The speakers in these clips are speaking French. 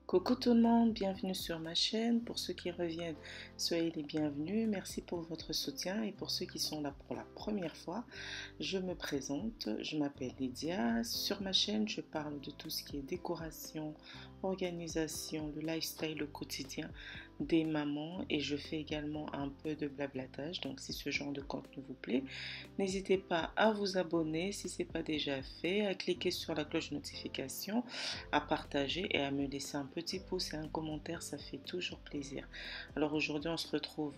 Coucou tout le monde, bienvenue sur ma chaîne. Pour ceux qui reviennent, soyez les bienvenus. Merci pour votre soutien et pour ceux qui sont là pour la première fois, je me présente. Je m'appelle Lydia. Sur ma chaîne, je parle de tout ce qui est décoration, organisation, le lifestyle au quotidien des mamans et je fais également un peu de blablatage. Donc si ce genre de contenu vous plaît, n'hésitez pas à vous abonner si ce n'est pas déjà fait, à cliquer sur la cloche de notification, à partager et à me laisser un petit pouce et un commentaire, ça fait toujours plaisir. Alors aujourd'hui, on se retrouve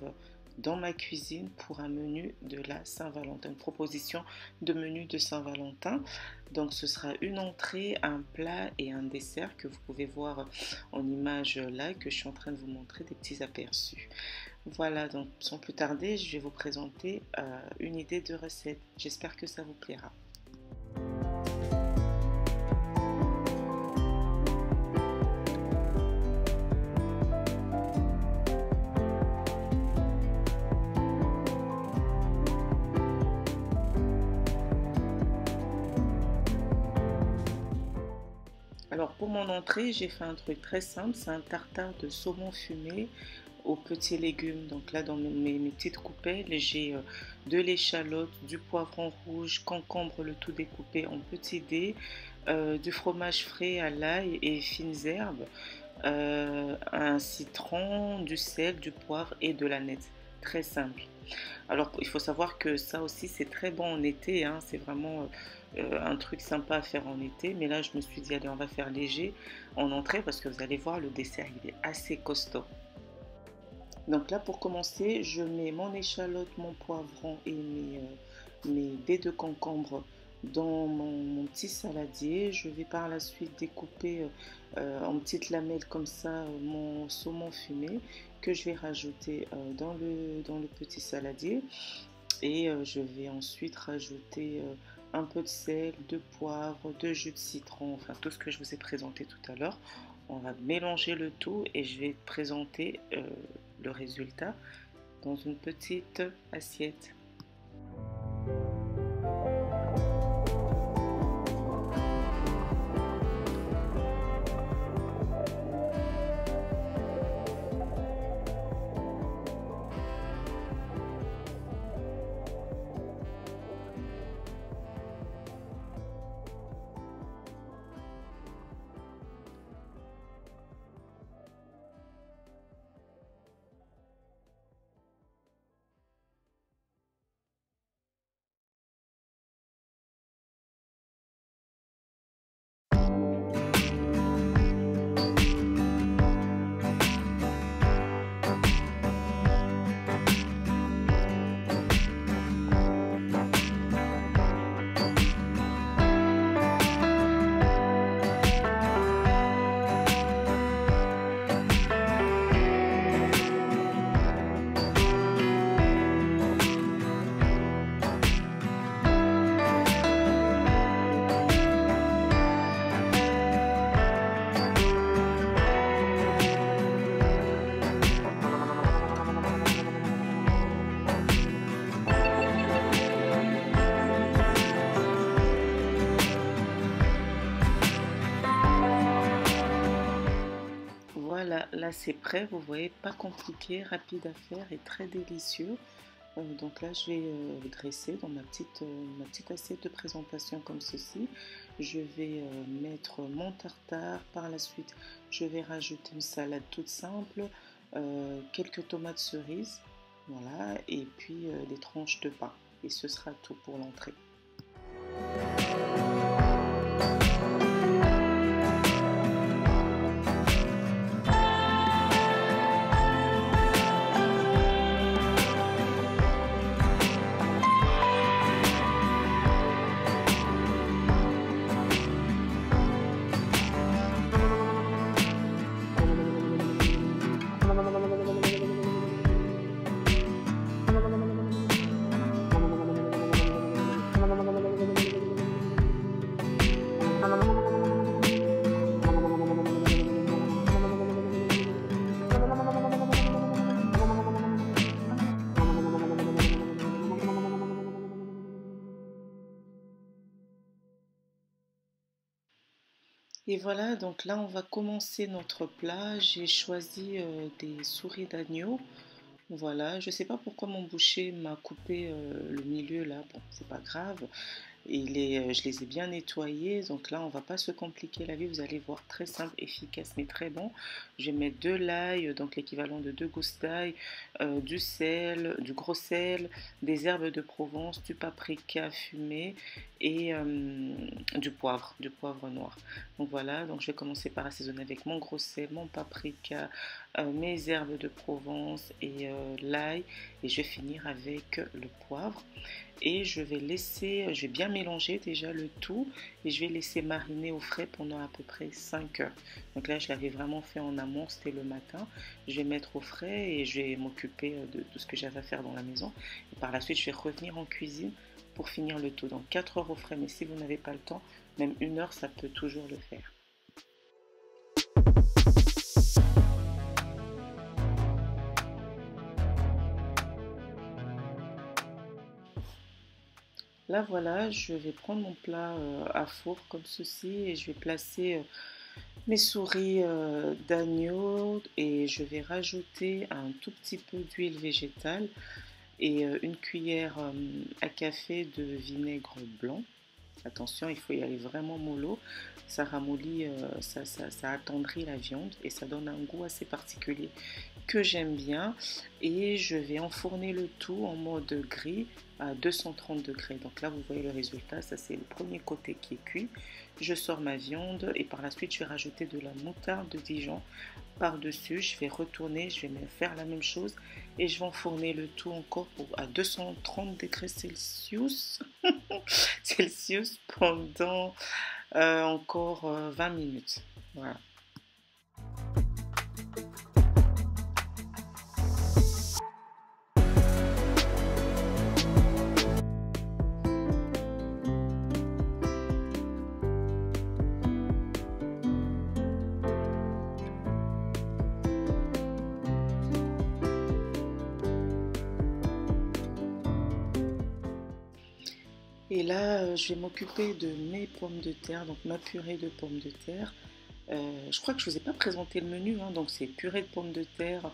dans ma cuisine pour un menu de la Saint-Valentin, une proposition de menu de Saint-Valentin. Donc ce sera une entrée, un plat et un dessert que vous pouvez voir en image là, que je suis en train de vous montrer des petits aperçus. Voilà, donc sans plus tarder, je vais vous présenter une idée de recette. J'espère que ça vous plaira. Alors pour mon entrée, j'ai fait un truc très simple, c'est un tartare de saumon fumé aux petits légumes. Donc là dans mes petites coupelles, j'ai de l'échalote, du poivron rouge, concombre le tout découpé en petits dés, du fromage frais à l'ail et fines herbes, un citron, du sel, du poivre et de l'aneth. Très simple. Alors, il faut savoir que ça aussi, c'est très bon en été, hein. C'est vraiment un truc sympa à faire en été. Mais là, je me suis dit, allez, on va faire léger en entrée parce que vous allez voir, le dessert, il est assez costaud. Donc là, pour commencer, je mets mon échalote, mon poivron et mes dés de concombre dans mon petit saladier. Je vais par la suite découper en petites lamelles comme ça mon saumon fumé que je vais rajouter dans le petit saladier. Et je vais ensuite rajouter un peu de sel, de poivre, de jus de citron, enfin tout ce que je vous ai présenté tout à l'heure. On va mélanger le tout et je vais présenter le résultat dans une petite assiette. Voilà, là c'est prêt, vous voyez, pas compliqué, rapide à faire et très délicieux. Donc là je vais dresser dans ma petite assiette de présentation comme ceci. Je vais mettre mon tartare, par la suite je vais rajouter une salade toute simple, quelques tomates cerises, voilà, et puis des tranches de pain. Et ce sera tout pour l'entrée. Et voilà, donc là, on va commencer notre plat. J'ai choisi des souris d'agneau. Voilà, je ne sais pas pourquoi mon boucher m'a coupé le milieu là. Bon, c'est pas grave. Je les ai bien nettoyés, donc là on va pas se compliquer la vie, vous allez voir, très simple, efficace mais très bon. Je vais mettre de l'ail, donc l'équivalent de 2 gousses d'ail, du sel, du gros sel, des herbes de Provence, du paprika fumé et du poivre noir. Donc voilà, donc je vais commencer par assaisonner avec mon gros sel, mon paprika, mes herbes de Provence et l'ail, et je vais finir avec le poivre. Et je vais bien mélanger déjà le tout et je vais laisser mariner au frais pendant à peu près 5 heures. Donc là, je l'avais vraiment fait en amont, c'était le matin. Je vais mettre au frais et je vais m'occuper de tout ce que j'avais à faire dans la maison. Et par la suite, je vais revenir en cuisine pour finir le tout. Donc 4 heures au frais, mais si vous n'avez pas le temps, même 1 heure, ça peut toujours le faire. Là, voilà, je vais prendre mon plat à four comme ceci et je vais placer mes souris d'agneau et je vais rajouter un tout petit peu d'huile végétale et une cuillère à café de vinaigre blanc. Attention, il faut y aller vraiment mollo. Ça ramollit, ça attendrit la viande et ça donne un goût assez particulier que j'aime bien. Et je vais enfourner le tout en mode gris à 230 degrés. Donc là, vous voyez le résultat. Ça, c'est le premier côté qui est cuit. Je sors ma viande et par la suite, je vais rajouter de la moutarde de Dijon par-dessus. Je vais retourner, je vais me faire la même chose et je vais enfourner le tout encore à 230 degrés Celsius. Celsius pendant encore 20 minutes. Voilà. Et là, je vais m'occuper de mes pommes de terre, donc ma purée de pommes de terre. Je crois que je ne vous ai pas présenté le menu, hein, donc c'est purée de pommes de terre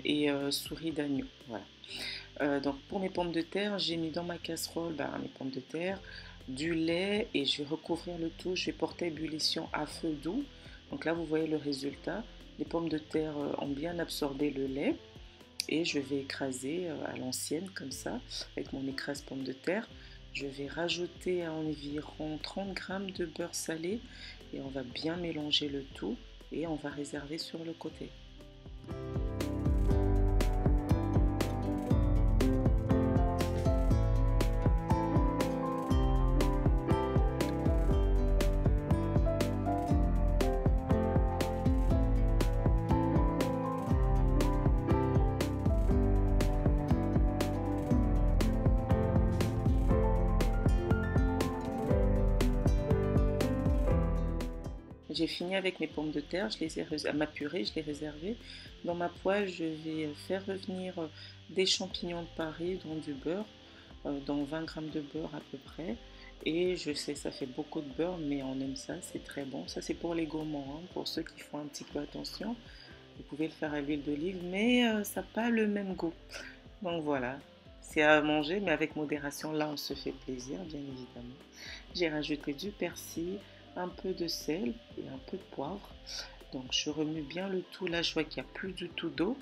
et souris d'agneau. Voilà. Donc pour mes pommes de terre, j'ai mis dans ma casserole mes pommes de terre, du lait et je vais recouvrir le tout. Je vais porter à ébullition à feu doux. Donc là, vous voyez le résultat. Les pommes de terre ont bien absorbé le lait et je vais écraser à l'ancienne comme ça avec mon écrase pommes de terre. Je vais rajouter environ 30 grammes de beurre salé et on va bien mélanger le tout et on va réserver sur le côté. J'ai fini avec mes pommes de terre, ma purée, je l'ai réservée. Dans ma poêle, je vais faire revenir des champignons de Paris dans du beurre, dans 20 grammes de beurre à peu près. Et je sais, ça fait beaucoup de beurre, mais on aime ça, c'est très bon. Ça, c'est pour les gourmands, hein, pour ceux qui font un petit peu attention. Vous pouvez le faire à l'huile d'olive, mais ça n'a pas le même goût. Donc voilà, c'est à manger, mais avec modération. Là, on se fait plaisir, bien évidemment. J'ai rajouté du persil, un peu de sel et un peu de poivre. Donc je remue bien le tout. Là, je vois qu'il n'y a plus du tout d'eau.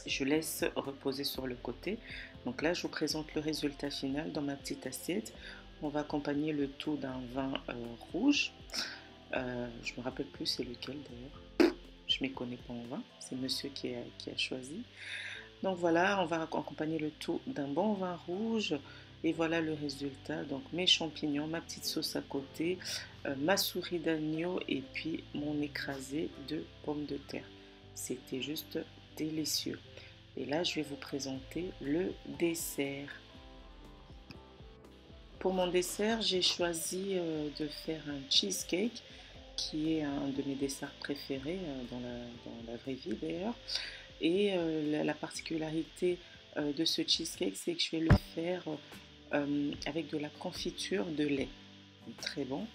Je laisse reposer sur le côté. Donc là, je vous présente le résultat final dans ma petite assiette. On va accompagner le tout d'un vin rouge. Je me rappelle plus c'est lequel d'ailleurs. Je ne m'y connais pas en vin. C'est monsieur qui a choisi. Donc voilà, on va accompagner le tout d'un bon vin rouge. Et voilà le résultat. Donc mes champignons, ma petite sauce à côté, ma souris d'agneau et puis mon écrasé de pommes de terre. C'était juste délicieux. Et là, je vais vous présenter le dessert. Pour mon dessert, j'ai choisi de faire un cheesecake qui est un de mes desserts préférés dans la vraie vie d'ailleurs. Et la particularité de ce cheesecake, c'est que je vais le faire avec de la confiture de lait. Très bon.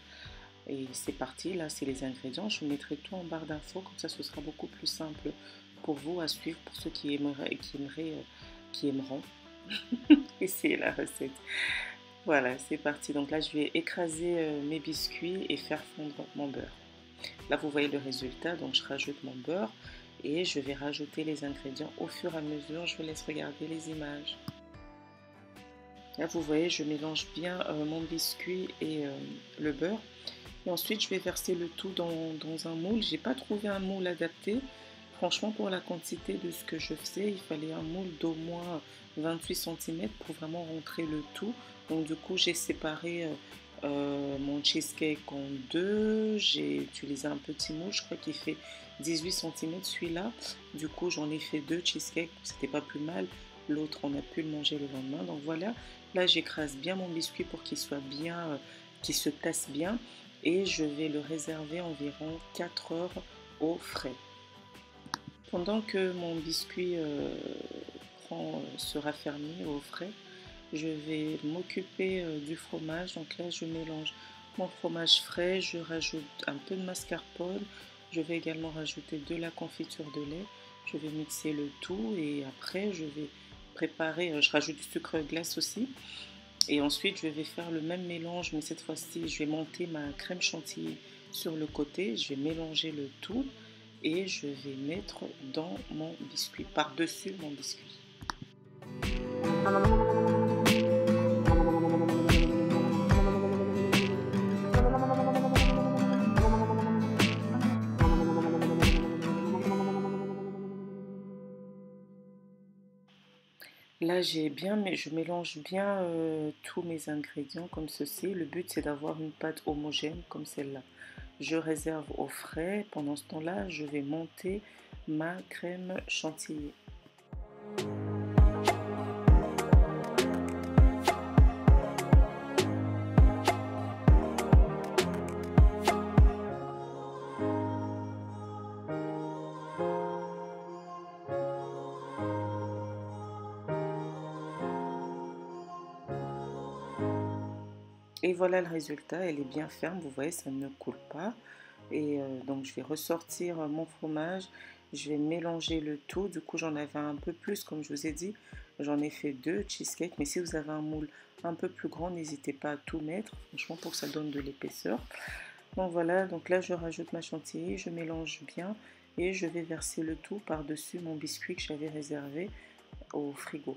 Et c'est parti, là c'est les ingrédients, je mettrai tout en barre d'infos, comme ça ce sera beaucoup plus simple pour vous à suivre, pour ceux qui aimeront essayer la recette. Voilà, c'est parti. Donc là, je vais écraser mes biscuits et faire fondre mon beurre. Là, vous voyez le résultat. Donc, je rajoute mon beurre et je vais rajouter les ingrédients au fur et à mesure. Je vous laisse regarder les images. Là, vous voyez, je mélange bien mon biscuit et le beurre. Et ensuite, je vais verser le tout dans un moule. J'ai pas trouvé un moule adapté. Franchement, pour la quantité de ce que je faisais, il fallait un moule d'au moins 28 cm pour vraiment rentrer le tout. Donc du coup, j'ai séparé mon cheesecake en deux. J'ai utilisé un petit moule, je crois qu'il fait 18 cm celui-là. Du coup, j'en ai fait deux cheesecakes, c'était pas plus mal. L'autre, on a pu le manger le lendemain. Donc voilà, là j'écrase bien mon biscuit pour qu'il soit bien, qu'il se tasse bien. Et je vais le réserver environ 4 heures au frais. Pendant que mon biscuit se raffermit au frais, je vais m'occuper du fromage. Donc là, je mélange mon fromage frais, je rajoute un peu de mascarpone, je vais également rajouter de la confiture de lait. Je vais mixer le tout et après, je vais préparer, je rajoute du sucre glace aussi. Et ensuite, je vais faire le même mélange, mais cette fois-ci, je vais monter ma crème chantilly sur le côté. Je vais mélanger le tout et je vais mettre dans mon biscuit, par-dessus mon biscuit. Là, je mélange bien tous mes ingrédients comme ceci. Le but, c'est d'avoir une pâte homogène comme celle-là. Je réserve au frais. Pendant ce temps-là, je vais monter ma crème chantilly. Et voilà le résultat, elle est bien ferme, vous voyez, ça ne coule pas. Et donc je vais ressortir mon fromage, je vais mélanger le tout. Du coup, j'en avais un peu plus, comme je vous ai dit, j'en ai fait deux cheesecakes. Mais si vous avez un moule un peu plus grand, n'hésitez pas à tout mettre, franchement, pour que ça donne de l'épaisseur. Donc voilà, donc là je rajoute ma chantilly, je mélange bien et je vais verser le tout par-dessus mon biscuit que j'avais réservé au frigo.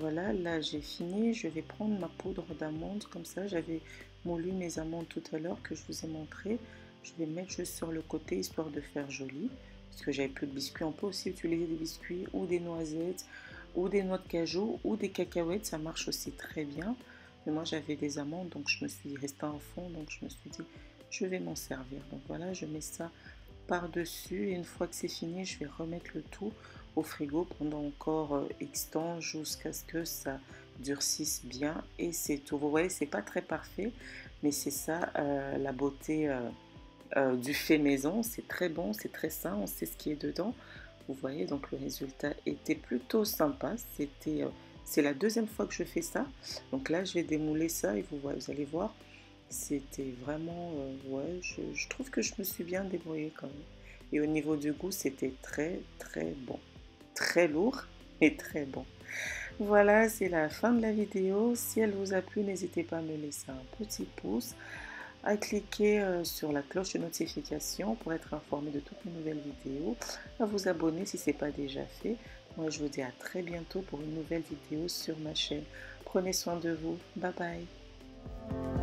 Voilà, là j'ai fini, je vais prendre ma poudre d'amande comme ça, j'avais moulu mes amandes tout à l'heure que je vous ai montré, je vais mettre juste sur le côté histoire de faire joli, parce que j'avais plus de biscuits, on peut aussi utiliser des biscuits ou des noisettes ou des noix de cajou ou des cacahuètes, ça marche aussi très bien, mais moi j'avais des amandes donc je me suis dit, resté en fond, donc je me suis dit je vais m'en servir, donc voilà, je mets ça par-dessus et une fois que c'est fini, je vais remettre le tout au frigo pendant encore X temps jusqu'à ce que ça durcisse bien et c'est tout. Vous voyez, c'est pas très parfait, mais c'est ça la beauté du fait maison. C'est très bon, c'est très sain, on sait ce qui est dedans. Vous voyez, donc le résultat était plutôt sympa. C'est la deuxième fois que je fais ça. Donc là, je vais démouler ça et vous allez voir. C'était vraiment, ouais, je trouve que je me suis bien débrouillée quand même. Et au niveau du goût, c'était très très bon. Très lourd, mais très bon. Voilà, c'est la fin de la vidéo. Si elle vous a plu, n'hésitez pas à me laisser un petit pouce, à cliquer sur la cloche de notification pour être informé de toutes mes nouvelles vidéos, à vous abonner si ce n'est pas déjà fait. Moi, je vous dis à très bientôt pour une nouvelle vidéo sur ma chaîne. Prenez soin de vous. Bye bye.